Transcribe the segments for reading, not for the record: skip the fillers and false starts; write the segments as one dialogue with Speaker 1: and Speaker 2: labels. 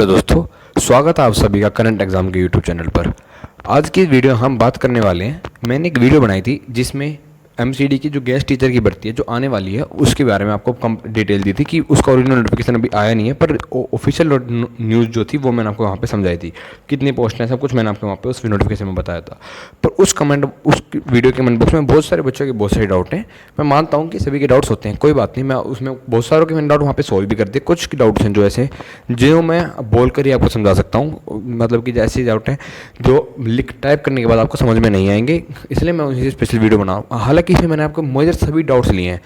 Speaker 1: Hello दोस्तों, स्वागत है आप सभी का करंट एग्जाम के यूट्यूब चैनल पर। आज की वीडियो हम बात करने वाले हैं। मैंने एक वीडियो बनाई थी जिसमें एमसीडी की जो गेस्ट टीचर की भर्ती है जो आने वाली है उसके बारे में आपको कम डिटेल दी थी कि उसका ओरिजिनल नोटिफिकेशन अभी आया नहीं है, पर ऑफिशियल न्यूज़ जो थी वो मैंने आपको वहाँ पे समझाई थी, कितनी पोस्ट हैं सब कुछ मैंने आपको वहाँ पे उस नोटिफिकेशन में बताया था। पर उस वीडियो के कमेंट बॉक्स में बहुत सारे बच्चों के बहुत सारे डाउट हैं। मैं मानता हूँ कि सभी के डाउट्स होते हैं, कोई बात नहीं, मैं उसमें बहुत सारों के मैंने डाउट वहाँ पे सॉल्व भी कर दिए। कुछ के डाउट्स हैं जो ऐसे जो मैं बोल कर ही आपको समझा सकता हूँ, मतलब कि जैसे डाउट हैं जो लिख टाइप करने के बाद आपको समझ में नहीं आएंगे, इसलिए मैं उसी स्पेशल वीडियो बनाऊँ। हालांकि इसमें मैंने आपको मेजर सभी डाउट्स लिए हैं,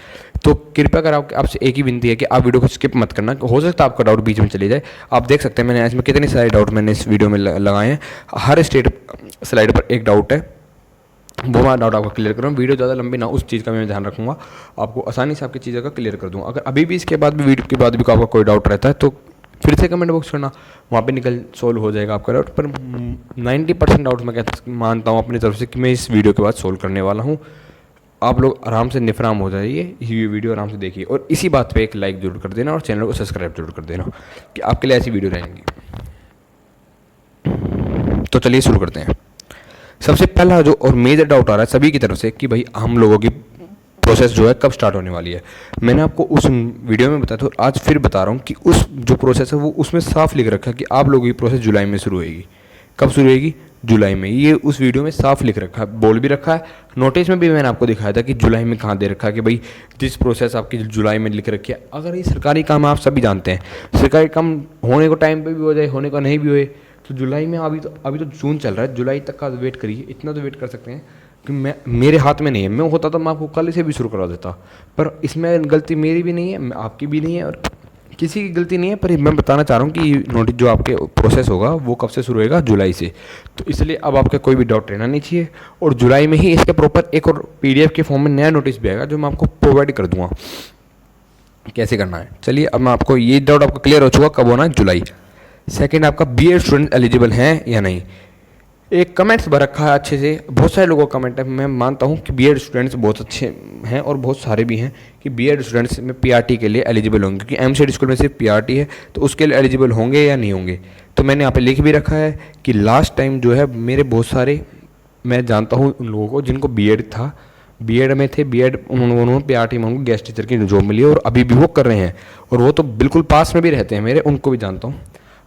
Speaker 1: तो कृपया कर आपसे एक ही विनती है कि आप वीडियो को स्किप मत करना। हो सकता है आपका डाउट बीच में चली जाए। आप देख सकते हैं मैंने इसमें कितने सारे डाउट मैंने इस वीडियो में लगाए हैं। हर स्लाइड पर एक डाउट है, वो मैं डाउट आपको क्लियर करूँ। वीडियो ज़्यादा लंबी ना, उस चीज़ का मैं ध्यान रखूँगा, आपको आसानी से आपकी चीज़ों का क्लियर कर दूँगा। अगर अभी भी इसके बाद भी वीडियो के बाद भी आपका कोई डाउट रहता है तो फिर से कमेंट बॉक्स करना, वहाँ पे सोल्व हो जाएगा आपका डाउट। पर 90% डाउट मैं मानता हूँ अपनी तरफ से कि मैं इस वीडियो के बाद सोल्व करने वाला हूँ। आप लोग आराम से निफराम हो जाइए, ये वीडियो आराम से देखिए और इसी बात पे एक लाइक जरूर कर देना और चैनल को सब्सक्राइब जरूर कर देना कि आपके लिए ऐसी वीडियो रहेंगी। तो चलिए शुरू करते हैं। सबसे पहला जो और मेजर डाउट आ रहा है सभी की तरफ से कि भाई हम लोगों की प्रोसेस जो है कब स्टार्ट होने वाली है। मैंने आपको उस वीडियो में बताया था और आज फिर बता रहा हूँ कि उस जो प्रोसेस है वो उसमें साफ लिख रखा है कि आप लोगों की प्रोसेस जुलाई में शुरू होगी। कब शुरू होगी? जुलाई में। ये उस वीडियो में साफ लिख रखा है, बोल भी रखा है। नोटिस में भी मैंने आपको दिखाया था कि जुलाई में कहाँ दे रखा है कि भाई दिस प्रोसेस आपकी जुलाई में लिख रखी है। अगर ये सरकारी काम आप सभी जानते हैं, सरकारी काम होने को टाइम पे भी हो जाए, होने को नहीं भी होए, तो जुलाई में अभी तो जून चल रहा है, जुलाई तक का वेट करिए। इतना तो वेट कर सकते हैं कि मेरे हाथ में नहीं है। मैं होता तो मैं आपको कल से भी शुरू करवा देता, पर इसमें गलती मेरी भी नहीं है, आपकी भी नहीं है और किसी की गलती नहीं है। पर मैं बताना चाह रहा हूँ कि नोटिस जो आपके प्रोसेस होगा वो कब से शुरू होगा? जुलाई से। तो इसलिए अब आपका कोई भी डाउट रहना नहीं चाहिए और जुलाई में ही इसके प्रॉपर एक और पीडीएफ के फॉर्म में नया नोटिस भी आएगा जो मैं आपको प्रोवाइड कर दूंगा कैसे करना है। चलिए अब मैं आपको ये डाउट आपको क्लियर हो चुका कब होना है? जुलाई। सेकेंड, आपका बीएड स्टूडेंट एलिजिबल हैं या नहीं। एक कमेंट्स भर रखा है अच्छे से, बहुत सारे लोगों का कमेंट है। मैं मानता हूँ कि बीएड स्टूडेंट्स बहुत अच्छे हैं और बहुत सारे भी हैं कि बीएड स्टूडेंट्स में पीआरटी के लिए एलिजिबल होंगे, क्योंकि एमसीडी स्कूल में सिर्फ पीआरटी है, तो उसके लिए एलिजिबल होंगे या नहीं होंगे। तो मैंने यहाँ पे लिख भी रखा है कि लास्ट टाइम जो है मेरे बहुत सारे, मैं जानता हूँ उन लोगों को जिनको बीएड था, बीएड में थे, बीएड उन्होंने पीआरटी में उनको गेस्ट टीचर की जॉब मिली और अभी भी वो कर रहे हैं और वो तो बिल्कुल पास में भी रहते हैं मेरे, उनको भी जानता हूँ।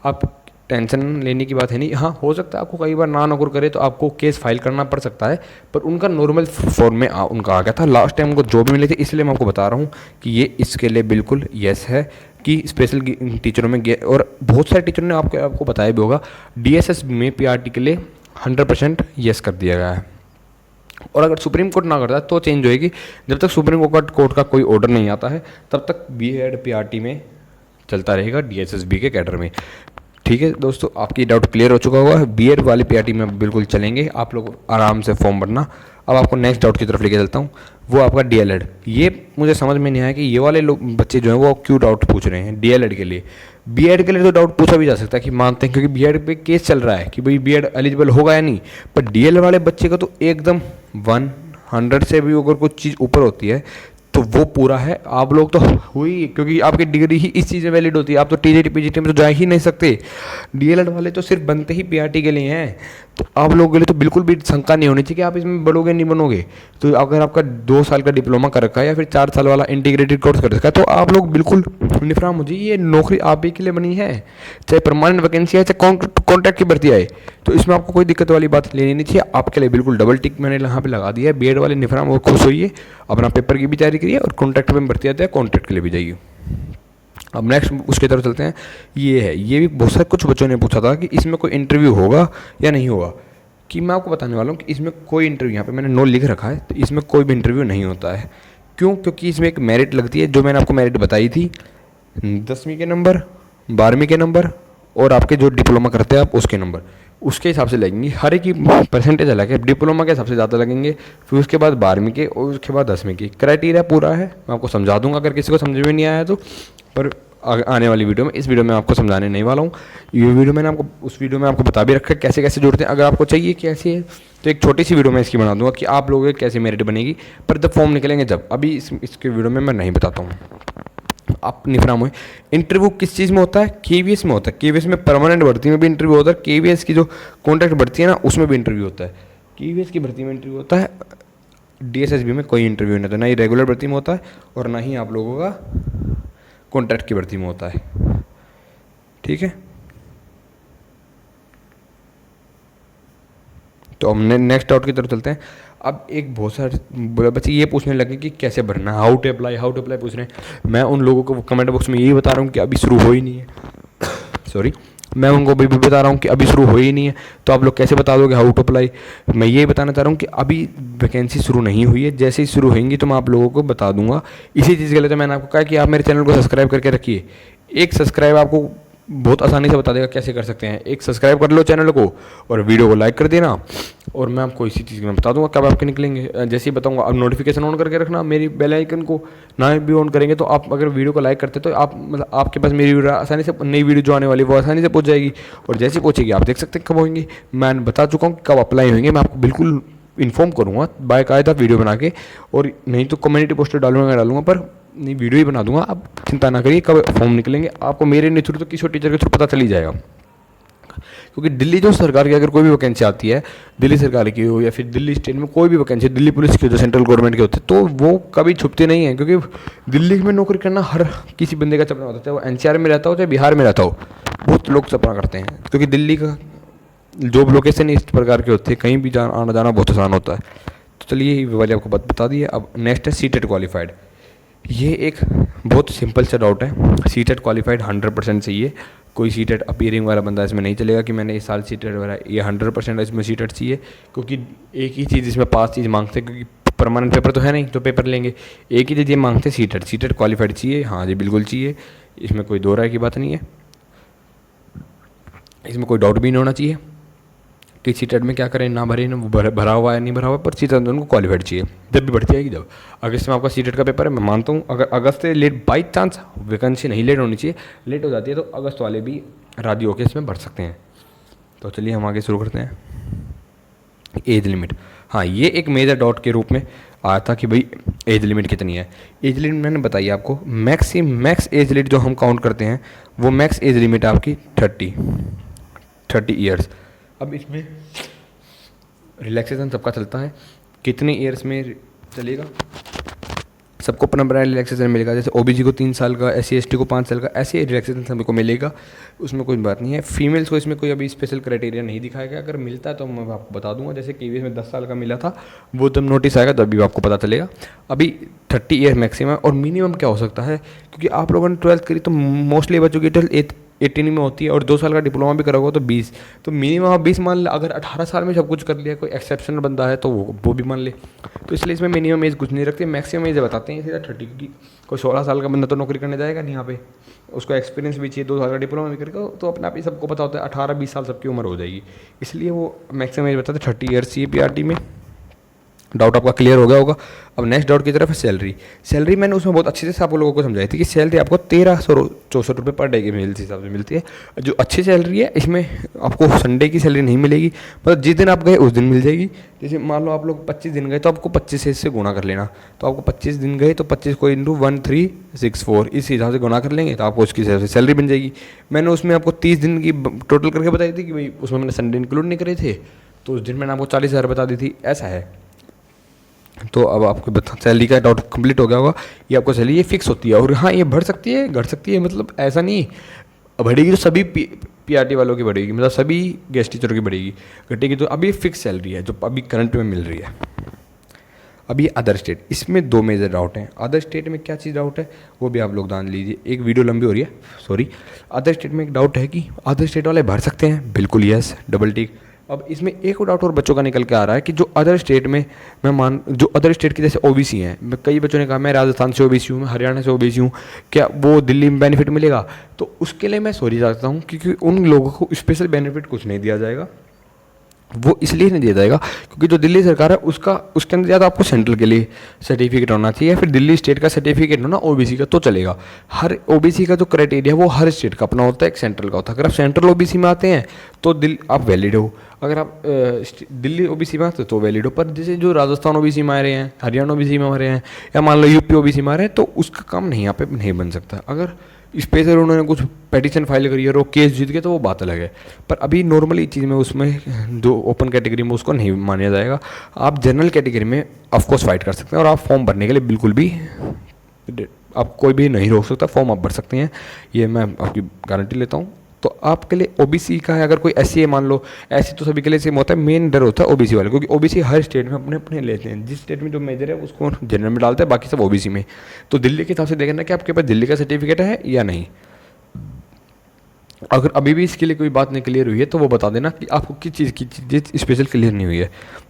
Speaker 1: आप टेंशन लेने की बात है नहीं। हाँ, हो सकता है आपको कई बार ना नौकर करे तो आपको केस फाइल करना पड़ सकता है, पर उनका नॉर्मल फॉर्म में उनका आ गया था। लास्ट टाइम उनको जॉब मिली थी, इसलिए मैं आपको बता रहा हूँ कि ये इसके लिए बिल्कुल यस है कि स्पेशल टीचरों में और बहुत सारे टीचरों ने आपको बताया भी होगा डीएसएस में पीआरटी के लिए 100% यस कर दिया गया है। और अगर सुप्रीम कोर्ट ना करता है तो चेंज होएगी। जब तक सुप्रीम कोर्ट का कोई ऑर्डर नहीं आता है तब तक बीएड पीआरटी में चलता रहेगा, डीएसएसबी के कैडर में। ठीक है दोस्तों, आपकी डाउट क्लियर हो चुका होगा। बीएड वाली पीआरटी में बिल्कुल चलेंगे, आप लोग आराम से फॉर्म भरना। अब आपको नेक्स्ट डाउट की तरफ लेके चलता हूँ, वो आपका डीएलएड। ये मुझे समझ में नहीं आया कि ये वाले लोग बच्चे जो हैं वो क्यों डाउट पूछ रहे हैं डीएलएड के लिए। बीएड के लिए तो डाउट पूछा भी जा सकता है कि मानते हैं, क्योंकि बीएड पे केस चल रहा है कि भाई बीएड एलिजिबल होगा या नहीं। पर डीएलएड वाले बच्चे का तो एकदम 100 से भी अगर कुछ चीज़ ऊपर होती है तो वो पूरा है। आप लोग तो हुई, क्योंकि आपकी डिग्री ही इस चीज़ में वैलिड होती है। आप तो टीजीटी पीजीटी में तो जा ही नहीं सकते। डीएलएड वाले तो सिर्फ बनते ही पीआरटी के लिए हैं। तो आप लोगों के लिए तो बिल्कुल भी शंका नहीं होनी चाहिए कि आप इसमें बढ़ोगे नहीं बनोगे। तो अगर आपका 2 साल का डिप्लोमा कर रखा है या फिर 4 साल वाला इंटीग्रेटेड कोर्स कर रखा है तो आप लोग बिल्कुल निफराम हो जाइए। ये नौकरी आप ही के लिए बनी है, चाहे परमानेंट वैकेंसी है चाहे कॉन्ट्रैक्ट की भर्ती आए, तो इसमें आपको कोई दिक्कत वाली बात लेनी नहीं चाहिए। आपके लिए बिल्कुल डबल टिक मैंने यहाँ पे लगा दिया है। बीएड वाले निफराम वो खुश होइए, अपना पेपर की भी तैयारी करिए और कॉन्ट्रैक्ट में भर्ती आते हैं, कॉन्ट्रैक्ट के लिए भी जाइए। अब नेक्स्ट उसकी तरफ चलते हैं। ये है, ये भी बहुत सारे कुछ बच्चों ने पूछा था कि इसमें कोई इंटरव्यू होगा या नहीं होगा। कि मैं आपको बताने वाला हूँ कि इसमें कोई इंटरव्यू, यहाँ पे मैंने नो लिख रखा है, तो इसमें कोई भी इंटरव्यू नहीं होता है। क्यों? क्योंकि इसमें एक मेरिट लगती है, जो मैंने आपको मेरिट बताई थी, 10वीं के नंबर, 12वीं के नंबर और आपके जो डिप्लोमा करते हैं आप उसके नंबर, उसके हिसाब से लगेंगे। हर एक की परसेंटेज अलग है। डिप्लोमा के हिसाब से ज़्यादा लगेंगे, फिर उसके बाद 12वीं के और उसके बाद 10वीं की। क्राइटेरिया पूरा है, मैं आपको समझा दूंगा अगर किसी को समझ में नहीं आया तो। पर आने वाली वीडियो में, इस वीडियो में आपको समझाने नहीं वाला हूँ। ये वीडियो मैंने आपको उस वीडियो में आपको बता भी रखा है कैसे कैसे जुड़ते हैं। अगर आपको चाहिए कैसे है तो एक छोटी सी वीडियो मैं इसकी बना दूंगा कि आप लोगों की कैसे मेरिट बनेगी, पर जब फॉर्म निकलेंगे जब, अभी इसके वीडियो में मैं नहीं बताता हूँ। आप निफराम हुए। इंटरव्यू किस चीज़ में होता है? केवीएस में होता है। केवीएस में परमानेंट भर्ती में भी इंटरव्यू होता है, केवीएस की जो कॉन्ट्रैक्ट भर्ती है ना उसमें भी इंटरव्यू होता है। केवीएस की भर्ती में इंटरव्यू होता है, डीएसएसबी में कोई इंटरव्यू नहीं होता, ना ही रेगुलर भर्ती में होता है और ना ही आप लोगों का कॉन्ट्रैक्ट की भर्ती में होता है। ठीक है, तो हम नेक्स्ट डाउट की तरफ चलते हैं। अब एक बहुत सारे बच्चे ये पूछने लगे कि कैसे भरना है, हाउ टू अप्लाई पूछ रहे हैं। मैं उन लोगों को कमेंट बॉक्स में यही बता रहा हूँ कि अभी शुरू हो ही नहीं है सॉरी, मैं उनको भी बता रहा हूँ कि अभी शुरू हो ही नहीं है, तो आप लोग कैसे बता दोगे हाउ टू अप्लाई। मैं ये बताना चाह रहा हूँ कि अभी वैकेंसी शुरू नहीं हुई है, जैसे ही शुरू होंगी तो मैं आप लोगों को बता दूंगा। इसी चीज़ के लिए तो मैंने आपको कहा कि आप मेरे चैनल को सब्सक्राइब करके रखिए। एक सब्सक्राइब आपको बहुत आसानी से बता देगा कैसे कर सकते हैं। एक सब्सक्राइब कर लो चैनल को और वीडियो को लाइक कर देना, और मैं आपको इसी चीज़ में बता दूंगा कब आपके निकलेंगे। जैसे ही बताऊंगा, अब नोटिफिकेशन ऑन करके रखना, मेरी बेल आइकन को ना भी ऑन करेंगे तो आप अगर वीडियो को लाइक करते तो आप मतलब आपके पास मेरी वीडियो आसानी से, नई वीडियो जो आने वाली वो आसानी से पहुंच जाएगी, और जैसे पहुंचेगी आप देख सकते हैं कब होंगी। मैं बता चुका हूँ कब अप्लाई होंगे, मैं आपको बिल्कुल इन्फॉर्म करूँगा बाकायदा वीडियो बना के, और नहीं तो कम्युनिटी पोस्टर डालूंगा पर नहीं वीडियो ही बना दूंगा। आप चिंता ना करिए कब फॉर्म निकलेंगे, आपको मेरे नहीं थ्रू तो किसी टीचर के थ्रू पता चल ही जाएगा। क्योंकि दिल्ली जो सरकार की अगर कोई भी वैकेंसी आती है, दिल्ली सरकार की हो या फिर दिल्ली स्टेट में कोई भी वैकेंसी, दिल्ली पुलिस की हो जो सेंट्रल गवर्नमेंट के होते हैं, तो वो कभी छुपते नहीं हैं। क्योंकि दिल्ली में नौकरी करना हर किसी बंदे का सपना होता है, चाहे वो एनसीआर में रहता हो चाहे बिहार में रहता हो, बहुत लोग सपना करते हैं। क्योंकि दिल्ली का जॉब लोकेशन इस प्रकार के होते हैं, कहीं भी आना जाना बहुत आसान होता है। तो चलिए ये वाली आपको बात बता दी है। अब नेक्स्ट है सीटेट क्वालिफाइड। ये एक बहुत सिंपल सा डाउट है। सीटेट क्वालिफाइड 100% चाहिए, कोई सीटेट अपीयरिंग वाला बंदा इसमें नहीं चलेगा कि मैंने इस साल सीटेट वाला, ये 100% इसमें सीटेट चाहिए। क्योंकि एक ही चीज़ इसमें 5 चीज़ मांगते हैं, क्योंकि परमानेंट पेपर तो है नहीं तो पेपर लेंगे, एक ही चीज़ ये मांगते सीटेट। सीटेट क्वालिफाइड चाहिए, हाँ जी बिल्कुल चाहिए, इसमें कोई दो राय की बात नहीं है, इसमें कोई डाउट भी नहीं होना चाहिए कि सीटेट में क्या करें, ना भरे ना भरा हुआ है नहीं भरा हुआ, पर सीटेट उनको क्वालिफाइड चाहिए। जब भी भर्ती आएगी, जब अगस्त में आपका सीटेट का पेपर है, मैं मानता हूँ अगर अगस्त से लेट बाई चांस वैकेंसी नहीं लेट होनी चाहिए, लेट हो जाती है तो अगस्त वाले भी राजी होकर इसमें भर सकते हैं। तो चलिए हम आगे शुरू करते हैं। एज लिमिट, हाँ ये एक मेजर डाउट के रूप में आया था कि भाई एज लिमिट कितनी है। एज लिमिट मैंने बताई आपको, मैक्स एज लिमिट जो हम काउंट करते हैं वो मैक्स एज लिमिट आपकी 30 ईयर्स। अब इसमें रिलैक्सेशन सबका चलता है, कितने ईयर्स में चलेगा सबको अपना अपना रिलैक्सेशन मिलेगा। जैसे ओबीसी को 3 साल का, SC ST को 5 साल का, ऐसे रिलैक्सेशन सभी को मिलेगा, उसमें कोई बात नहीं है। फीमेल्स को इसमें कोई अभी स्पेशल क्राइटेरिया नहीं दिखाया गया, अगर मिलता है तो मैं आपको बता दूंगा। जैसे केवीएस में 10 साल का मिला था, वो जब नोटिस आएगा तब भी आपको पता चलेगा। अभी 30 ईयर मैक्सिमम, और मिनिमम क्या हो सकता है, क्योंकि आप लोगों ने 12th करी तो मोस्टली बच्चों की 18 में होती है, और 2 साल का डिप्लोमा भी करा होगा तो 20, तो मिनिमम आप 20 मान ले। अगर 18 साल में सब कुछ कर लिया, कोई एक्सेप्शनल बंदा है तो वो भी मान ले। तो इसलिए इसमें मिनिमम एज कुछ नहीं रखते, मैक्सिमम एज बताते हैं सीधा 30। क्योंकि कोई 16 साल का बंदा तो नौकरी करने जाएगा नहीं यहाँ पे, उसको एक्सपीरियंस भी चाहिए, 2 साल का डिप्लोमा भी करेगा, तो अपने आप ही सबको पता होता है 18-20 साल सबकी उम्र हो जाएगी, इसलिए वो मैक्सिमम एज बताते हैं 30 ईयर्स चाहिए PRT में। डाउट आपका क्लियर हो गया होगा। अब नेक्स्ट डाउट की तरफ है सैलरी मैंने उसमें बहुत अच्छे से आप लोगों को समझाई थी कि सैलरी आपको 1364 रुपये पर डे के हिसाब से मिलती है। जो अच्छी सैलरी है इसमें आपको संडे की सैलरी नहीं मिलेगी, मतलब जिस दिन आप गए उस दिन मिल जाएगी। जैसे मान लो आप लोग 25 दिन गए तो आपको 25 से गुना कर लेना, तो आपको 25 दिन गए तो 25 को इंटू 1364 इस हिसाब से गुना कर लेंगे तो आपको उसकी सैलरी बन जाएगी। मैंने उसमें आपको 30 दिन की टोटल करके बताई थी कि भाई उसमें मैंने संडे इंक्लूड नहीं करे थे, तो उस दिन मैंने आपको 40,000 बता दी थी, ऐसा है। तो अब आपको सैलरी का डाउट कंप्लीट हो गया होगा। ये आपको सैलरी ये फिक्स होती है, और हाँ ये बढ़ सकती है घट सकती है, मतलब ऐसा नहीं बढ़ेगी तो सभी PRT वालों की बढ़ेगी, मतलब सभी गेस्ट टीचरों की बढ़ेगी, घटेगी तो अभी फिक्स सैलरी है जो अभी करंट में मिल रही है। अभी अदर स्टेट, इसमें 2 मेजर डाउट हैं। अदर स्टेट में क्या चीज़ डाउट है वो भी आप लोग जान लीजिए, एक वीडियो लंबी हो रही है सॉरी। अदर स्टेट में एक डाउट है कि अदर स्टेट वाले भर सकते हैं, बिल्कुल यस, डबल टिक। अब इसमें एक डाउट और बच्चों का निकल के आ रहा है कि जो अदर स्टेट में जो अदर स्टेट के जैसे OBC हैं, कई बच्चों ने कहा मैं राजस्थान से OBC हूँ, मैं हरियाणा से OBC हूँ, क्या वो दिल्ली में बेनिफिट मिलेगा? तो उसके लिए मैं सॉरी चाहता हूँ, क्योंकि उन लोगों को स्पेशल बेनिफिट कुछ नहीं दिया जाएगा। वो इसलिए नहीं दिया जाएगा क्योंकि जो दिल्ली सरकार है उसके अंदर या तो आपको सेंट्रल के लिए सर्टिफिकेट होना चाहिए, या फिर दिल्ली स्टेट का सर्टिफिकेट होना ओबीसी का तो चलेगा। हर ओबीसी का जो क्राइटेरिया है वो हर स्टेट का अपना होता है, एक सेंट्रल का होता है। अगर आप सेंट्रल ओबीसी में आते हैं तो आप वैलिड हो, अगर आप दिल्ली ओबीसी में आते हो तो वैलिड हो। पर जैसे जो राजस्थान ओबीसी में आ रहे हैं, हरियाणा ओबीसी में आ रहे हैं, या मान लो यूपी ओबीसी में आ रहे हैं, तो उसका काम नहीं यहाँ पे नहीं बन सकता। अगर स्पेशल उन्होंने कुछ पिटीशन फाइल करी है और वो केस जीत गए तो वो बात अलग है, पर अभी नॉर्मली चीज़ में उसमें जो ओपन कैटेगरी में उसको नहीं माना जाएगा। आप जनरल कैटेगरी में ऑफकोर्स फाइट कर सकते हैं, और आप फॉर्म भरने के लिए बिल्कुल भी आप कोई भी नहीं रोक सकता, फॉर्म आप भर सकते हैं, ये मैं आपकी गारंटी लेता हूँ। तो आपके लिए ओबीसी का है, अगर कोई एससी है मान लो, एससी तो सभी के लिए सेम होता है, मेन डर होता है ओबीसी वाले, क्योंकि ओबीसी हर स्टेट में अपने अपने लेते हैं, जिस स्टेट में जो मेजर है उसको जनरल में डालते हैं, बाकी सब ओबीसी में। तो दिल्ली के हिसाब से देखना कि आपके पास दिल्ली का सर्टिफिकेट है या नहीं। अगर अभी भी इसके लिए कोई बात नहीं क्लियर हुई है तो वो बता देना कि आपको किस चीज़ की चीज़ स्पेशल क्लियर नहीं हुई है।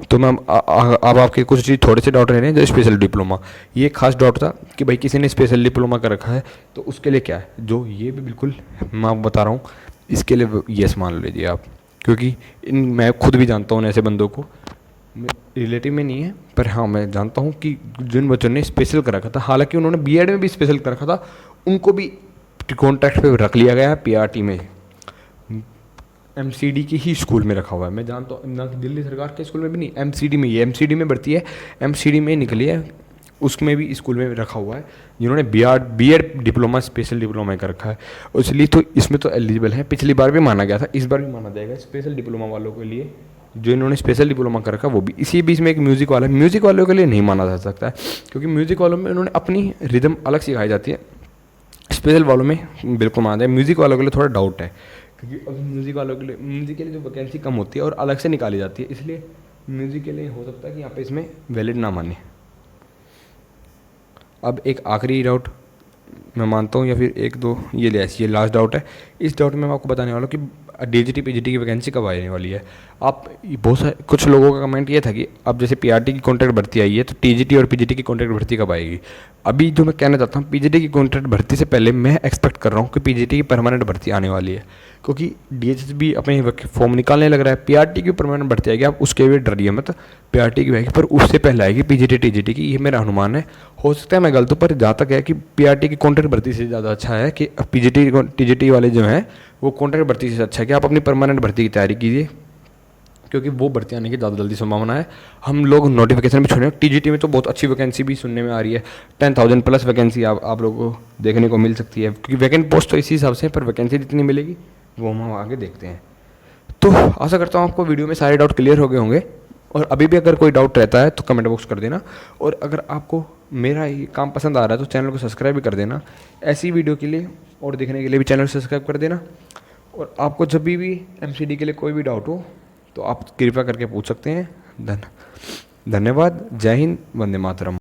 Speaker 1: तो मैं अब आपके कुछ चीज़ थोड़े से डाउट रह रहे हैं। जो स्पेशल डिप्लोमा, ये खास डाउट था कि भाई किसी ने स्पेशल डिप्लोमा कर रखा है तो उसके लिए क्या है, जो ये भी बिल्कुल मैं आपको बता रहा हूँ, इसके लिए येस मान लीजिए आप, क्योंकि मैं खुद भी जानता हूँ ऐसे बंदों को, रिलेटिव में नहीं है पर हाँ मैं जानता हूँ कि जिन बच्चों ने स्पेशल कर रखा था, हालांकि उन्होंने बीएड में भी स्पेशल कर रखा था, उनको भी कॉन्ट्रैक्ट पे रख लिया गया है, पीआरटी में, एमसीडी के ही स्कूल में रखा हुआ है। मैं जानता हूँ ना कि दिल्ली सरकार के स्कूल में भी नहीं, एमसीडी में, ये एमसीडी में भर्ती है, एमसीडी में निकली है, उसमें भी स्कूल में रखा हुआ है जिन्होंने बीएड डिप्लोमा स्पेशल डिप्लोमा कर रखा है, इसलिए तो इसमें तो एलिजिबल है। पिछली बार भी माना गया था, इस बार भी माना जाएगा स्पेशल डिप्लोमा वालों के लिए, जो इन्होंने स्पेशल डिप्लोमा कर रखा है वो भी। इसी बीच में एक म्यूज़िक वाला है, म्यूज़िक वालों के लिए नहीं माना जा सकता है, क्योंकि म्यूज़िक वालों में उन्होंने अपनी रिदम अलग सिखाई जाती है, स्पेशल वालों में बिल्कुल माना जाए। म्यूज़िक वालों के लिए थोड़ा डाउट है, क्योंकि अब म्यूज़िक वालों के लिए, म्यूज़िक के लिए जो वैकेंसी कम होती है और अलग से निकाली जाती है, इसलिए म्यूज़िक के लिए हो सकता है कि यहाँ पे इसमें वैलिड ना माने। अब एक आखिरी डाउट मैं मानता हूँ, या फिर एक दो ये लास्ट डाउट है। इस डाउट में मैं आपको बताने वाला हूँ कि डीजीटी पीजीटी की वैकेंसी कब आने वाली है। आप बहुत सारे कुछ लोगों का कमेंट ये था कि अब जैसे पीआरटी की कॉन्ट्रैक्ट भर्ती आई है तो टीजीटी और पीजीटी की कॉन्ट्रैक्ट भर्ती कब आएगी। अभी जो मैं कहना चाहता हूँ, पीजीटी की कॉन्ट्रैक्ट भर्ती से पहले मैं एक्सपेक्ट कर रहा हूँ कि पीजीटी की परमानेंट भर्ती आने वाली है, क्योंकि डीएचएस भी अपने फॉर्म निकालने लग रहा है। पीआरटी की परमानेंट भर्ती आएगी, आप उसके भी डरिए मत, पीआरटी की आएगी, पर उससे पहले आएगी पीजीटी टीजीटी की, ये मेरा अनुमान है। हो सकता है मैं गलत हूँ, पर जहाँ तक है कि पीआरटी की कॉन्ट्रैक्ट भर्ती से ज़्यादा अच्छा है कि पीजीटी टीजीटी वाले जो हैं वो कॉन्ट्रैक्ट भर्ती से अच्छा है कि आप अपनी परमानेंट भर्ती की तैयारी कीजिए, क्योंकि वो भर्ती आने की ज़्यादा जल्दी संभावना है। हम लोग नोटिफिकेशन भी छोड़े, टीजीटी में तो बहुत अच्छी वैकेंसी भी सुनने में आ रही है, 10,000 प्लस वैकेंसी आप लोगों को देखने को मिल सकती है, क्योंकि वैकेंट पोस्ट तो इसी हिसाब से, पर वैकेंसी जितनी मिलेगी वो हम आगे देखते हैं। तो आशा करता हूँ आपको वीडियो में सारे डाउट क्लियर हो गए होंगे, और अभी भी अगर कोई डाउट रहता है तो कमेंट बॉक्स कर देना, और अगर आपको मेरा ये काम पसंद आ रहा है तो चैनल को सब्सक्राइब भी कर देना ऐसी वीडियो के लिए, और देखने के लिए भी चैनल सब्सक्राइब कर देना। और आपको जब भी एमसीडी के लिए कोई भी डाउट हो तो आप कृपया करके पूछ सकते हैं। धन्यवाद। जय हिंद, वंदे मातरम।